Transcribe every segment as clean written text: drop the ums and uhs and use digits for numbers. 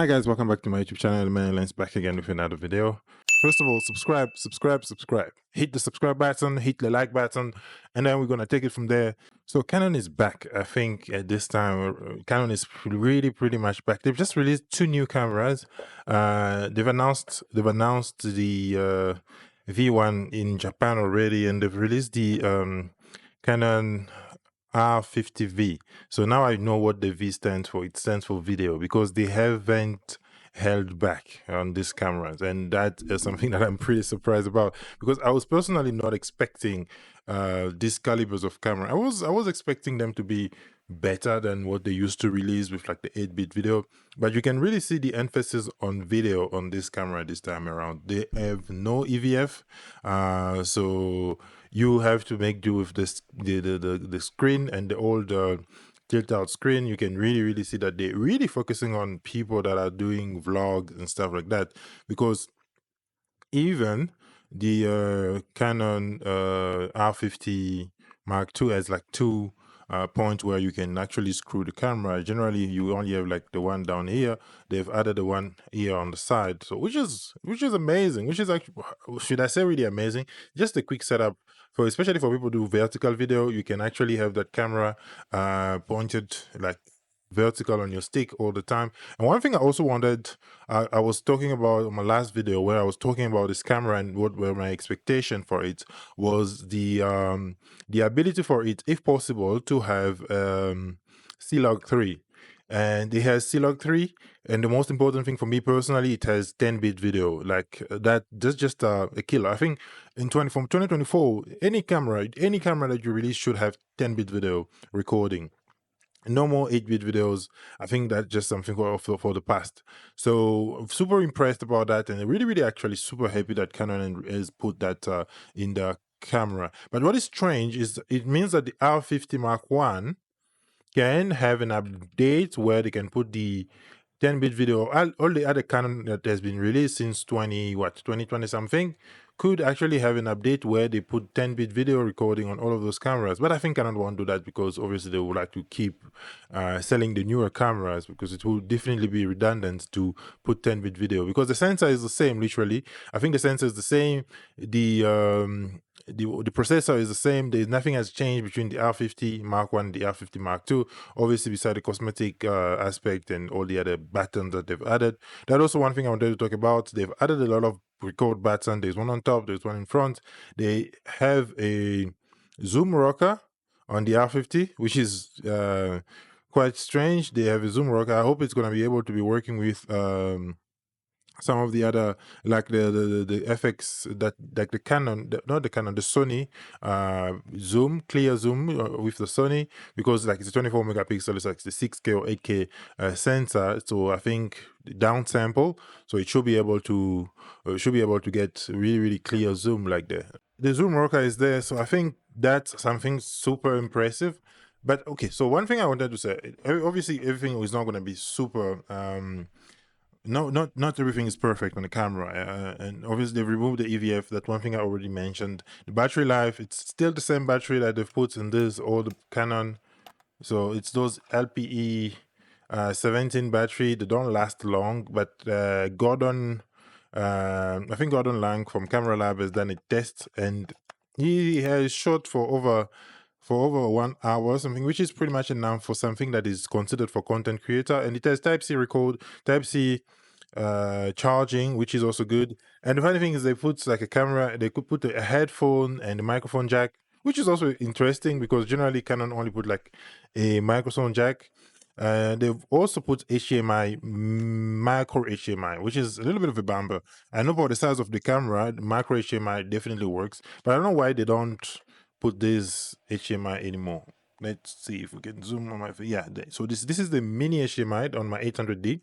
Hi guys, welcome back to my YouTube channel. Lens back again with another video. First of all, subscribe. Hit the subscribe button, hit the like button, and then we're gonna take it from there. So Canon is back. I think at this time, Canon is really pretty much back. They've just released two new cameras. They've announced the V1 in Japan already, and they've released the Canon R50V. So now I know what the V stands for. It stands for video, because they haven't held back on these cameras, and that is something that I'm pretty surprised about, because I was personally not expecting these calibers of camera. I was expecting them to be better than what they used to release with like the 8-bit video, but you can really see the emphasis on video on this camera this time around. They have no EVF, so you have to make do with this the screen and the old tilt out screen. You can really see that they're really focusing on people that are doing vlogs and stuff like that, because even the Canon R50 Mark II has like two points where you can actually screw the camera. Generally, you only have like the one down here. They've added the one here on the side, so which is amazing. Which is actually, should I say, really amazing. Just a quick setup for, especially for people who do vertical video. You can actually have that camera pointed like vertical on your stick all the time. And one thing I also wanted, I was talking about on my last video where I was talking about this camera and what were my expectation for it, was the ability for it, if possible, to have C-Log 3. And it has C-Log 3, and the most important thing for me personally, it has 10-bit video. Like that's just a killer. I think from 2024, any camera that you release should have 10-bit video recording. No more 8-bit videos. I think that's just something for the past. So I'm super impressed about that, and really actually super happy that Canon has put that in the camera. But what is strange is it means that the R50 Mark I can have an update where they can put the 10-bit video. All the other Canon that has been released since 2020 something could actually have an update where they put 10-bit video recording on all of those cameras. But I think Canon won't do that, because obviously they would like to keep selling the newer cameras, because it will definitely be redundant to put 10-bit video, because the sensor is the same. Literally, I think the sensor is the same. The processor is the same. There's nothing has changed between the R50 Mark I and the R50 Mark II, obviously beside the cosmetic aspect and all the other buttons that they've added. That's also one thing I wanted to talk about. They've added a lot of record buttons. There's one on top, there's one in front. They have a zoom rocker on the R50, which is quite strange. They have a zoom rocker. I hope it's going to be able to be working with some of the other, like the FX, that like the Canon, not the Canon, the Sony zoom, clear zoom with the Sony, because like it's a 24 megapixel, it's like the 6K or 8K sensor. So I think downsample, so it should be able to get really clear zoom like that. The zoom rocker is there, so I think that's something super impressive. But okay, so one thing I wanted to say, obviously everything is not going to be super not everything is perfect on the camera, and obviously they've removed the EVF. That one thing I already mentioned. The battery life, it's still the same battery that they've put in this old Canon, so it's those LPE 17 battery. They don't last long, but Gordon, I think Gordon Lang from Camera Lab has done a test, and he has shot for over 1 hour or something, which is pretty much enough for something that is considered for content creator. And it has Type-C record, Type-C charging, which is also good. And the funny thing is, they put like a camera, they could put a headphone and a microphone jack, which is also interesting, because generally Canon only put like a microphone jack. They've also put HDMI, micro HDMI, which is a little bit of a bumper. I know for the size of the camera, the micro HDMI definitely works, but I don't know why they don't put this HDMI anymore. Let's see if we can zoom on my, yeah. So this is the mini HDMI on my 800D,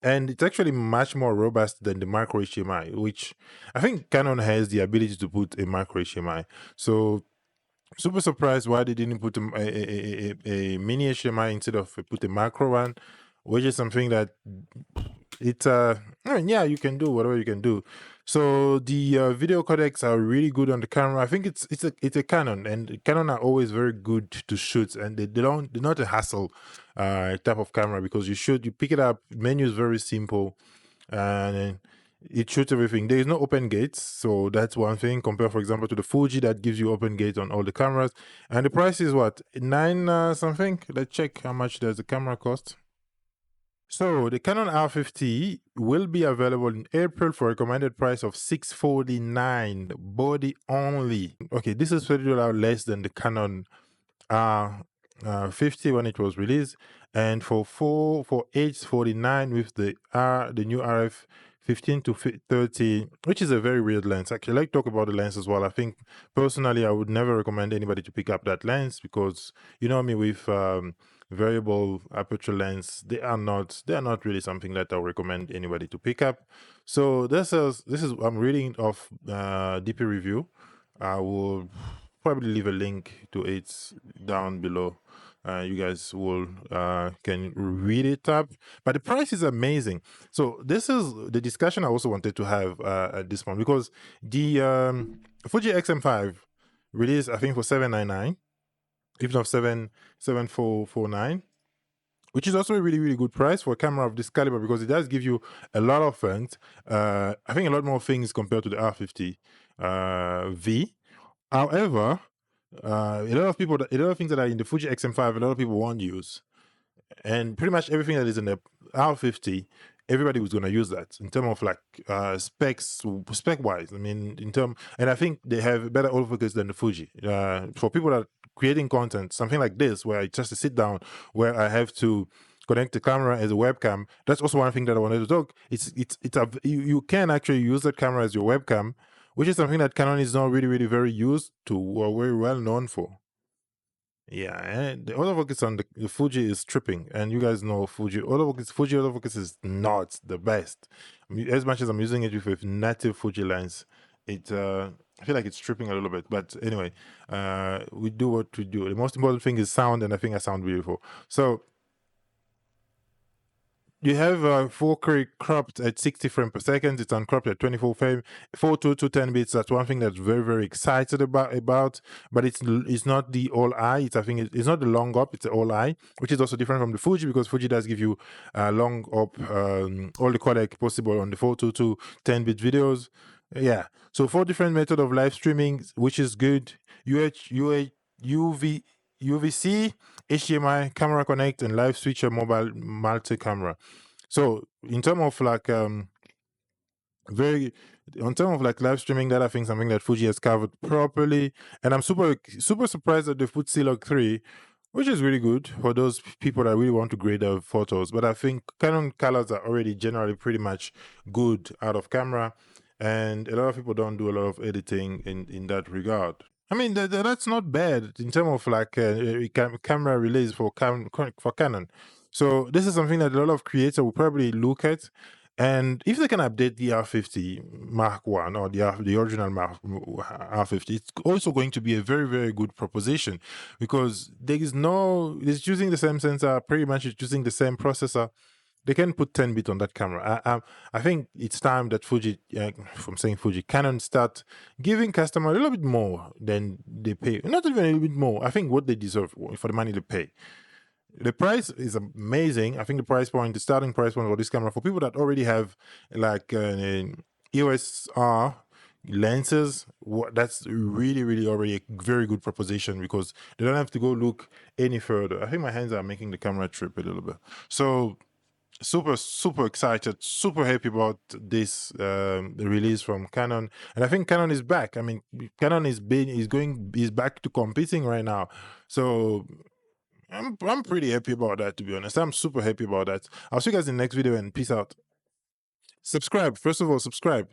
and it's actually much more robust than the micro HDMI, which I think Canon has the ability to put a micro HDMI. So super surprised why they didn't put a mini HDMI instead of put a macro one, which is something that it's I mean, yeah, you can do whatever you can do. So the video codecs are really good on the camera. I think it's a Canon, and Canon are always very good to shoot, and they're not a hassle type of camera, because you pick it up, menu is very simple, and it shoots everything. There is no open gates, so that's one thing compared, for example, to the Fuji that gives you open gates on all the cameras. And the price is what, 9 something. Let's check how much does the camera cost. So the Canon R50 will be available in April for a recommended price of $649, body only. Okay, this is $30 less than the Canon R50 when it was released, and for $849 with the new RF 15 to 30, which is a very weird lens. Actually, I like to talk about the lens as well. I think personally I would never recommend anybody to pick up that lens, because you know me, with variable aperture lens, they are not really something that I would recommend anybody to pick up. So this is I'm reading off DP review. I will probably leave a link to it down below. You guys will can read it up, but the price is amazing. So this is the discussion I also wanted to have at this point, because the Fuji XM5 released, I think, for $799, if not $7,449, which is also a really, really good price for a camera of this caliber, because it does give you a lot of things. I think a lot more things compared to the R50 V. However, a lot of things that are in the Fuji XM5, a lot of people won't use, and pretty much everything that is in the R50, everybody was going to use that in terms of like spec wise. I mean, and I think they have better autofocus than the Fuji. For people that are creating content, something like this, where I just sit down, where I have to connect the camera as a webcam. That's also one thing that I wanted to talk. You can actually use that camera as your webcam, which is something that Canon is not really, really very used to or very well known for. Yeah, and the autofocus on the Fuji is tripping, and you guys know Fuji autofocus is not the best. As much as I'm using it with a native Fuji lens, I feel like it's tripping a little bit. But anyway, we do what we do. The most important thing is sound, and I think I sound beautiful. So you have 4K cropped at 60 frames per second. It's uncropped at 24 frames, 422 10 bits. That's one thing that's very, very excited about. But it's not the all eye. It's not the long up. It's the all eye, which is also different from the Fuji, because Fuji does give you long up, all the codec possible on the 422 10-bit videos. Yeah. So 4 different methods of live streaming, which is good. UVC, HDMI, camera connect, and live switcher mobile multi-camera. So in terms of like live streaming, that I think something that Fuji has covered properly, and I'm super surprised that they put C-Log 3, which is really good for those people that really want to grade their photos. But I think Canon colors are already generally pretty much good out of camera, and a lot of people don't do a lot of editing in that regard. I mean, that's not bad in terms of like camera release for Canon. So this is something that a lot of creators will probably look at. And if they can update the R50 Mark 1 or the original R50, it's also going to be a very, very good proposition, because it's using the same sensor, pretty much it's using the same processor. They can put 10-bit on that camera. I think it's time that Canon start giving customer a little bit more than they pay. Not even a little bit more. I think what they deserve for the money they pay. The price is amazing. I think the starting price point for this camera, for people that already have like EOS R lenses, that's really, really already a very good proposition, because they don't have to go look any further. I think my hands are making the camera trip a little bit. So super excited, super happy about this release from Canon, and I think Canon is back. I mean, Canon is back to competing right now. So I'm pretty happy about that, to be honest. I'm super happy about that. I'll see you guys in the next video, and peace out. Subscribe, first of all, subscribe.